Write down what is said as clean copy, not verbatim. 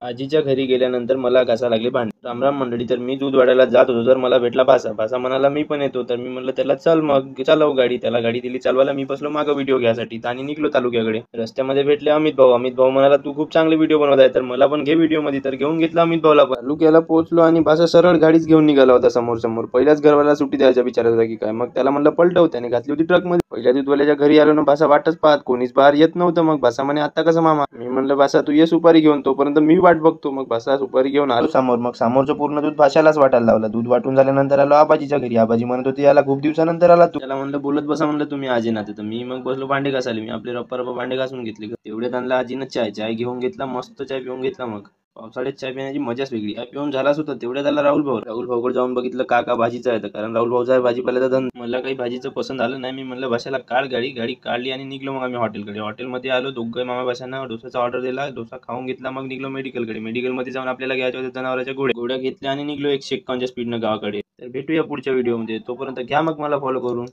आजीच्या घरी गेल्यानंतर मला घासा लागले भांडे. रामराम मंडळी. तर मी दूध वाढायला जात होतो, तर मला भेटला भासा. भासा म्हणाला मी पण येतो. तर मी म्हणलं त्याला चल मग चालव गाडी. त्याला गाडी दिली चालवायला. मी बसलो मागं व्हिडिओ घ्यायसाठी आणि निघलो तालुक्याकडे. रस्त्यामध्ये भेटले अमित भाऊ. अमित भाऊ म्हणाला तू खूप चांगले व्हिडिओ बनवत आहे, तर मला पण घे व्हिडिओ मध्ये. तर घेऊन घेतला अमित भाऊला. तालुक्याला पोहोचलो आणि भासा सरळ गाडीच घेऊन निघाला होता समोर समोर. पहिल्याच घरवाला सुट्टी द्यायचा विचारत होता की काय. मग त्याला म्हणलं पलटव. त्याने घातली होती ट्रक मध्ये. पहिल्या दूधवाल्याच्या घरी आलो ना, भासा वाटच पाहत, कोणीच बाहेर येत नव्हतं. मग भासा म्हणे आता कसं मामा. मी म्हणलं भासा तू ये सुपारी घेऊन, तोपर्यंत मी वाट बघतो. मग भासा सुपारी घेऊन आलो समोर. मग समोरचं पूर्ण दूध भाषालाच वाटायला लावला. दूध वाटून झाल्यानंतर आलो आबाजीच्या घरी. आबाजी म्हणत होती याला खूप दिवसानंतर आला तू. त्याला म्हणलं बोलत बसा म्हणलं तुम्ही आजी ना. तर मी मग बसलो भांडे घासायला. मी आपले रप्पा भांडे घासून घेतले. तेवढ्यात आणला आजीनं चाय घेऊन घेतला. मस्त चाय पिऊन घेतला. मग पावसाळ्यात चाय पिण्याची मजाच वेगळी. चाय पिऊन झालाच होता. तेवढ्यात आला राहुल भाऊकडे जाऊन बघितलं काका भाजीचं आहे. कारण राहुल भाऊचा आहे भाजीपाल्याचा धंदा. मला काही भाजीचं पसंत आलं नाही. मी म्हणलं भाषाला काढ गाडी काढली आणि निघलो. मग आम्ही हॉटेलकडे. हॉटेलमध्ये आलो. दोघं मामा भाषांना डोसाचा ऑर्डर दिला. डोसा खाऊन घेतला. मग निघलो मेडिकलकडे. मेडिकलमध्ये जाऊन आपल्याला घ्यायच्या होत्या जनावरांच्या गोळ्या घेतल्या आणि निघलो 151च्या स्पीडनं गावाकडे. तर भेटूया पुढच्या व्हिडिओमध्ये. तोपर्यंत घ्या मग मला फॉलो करून.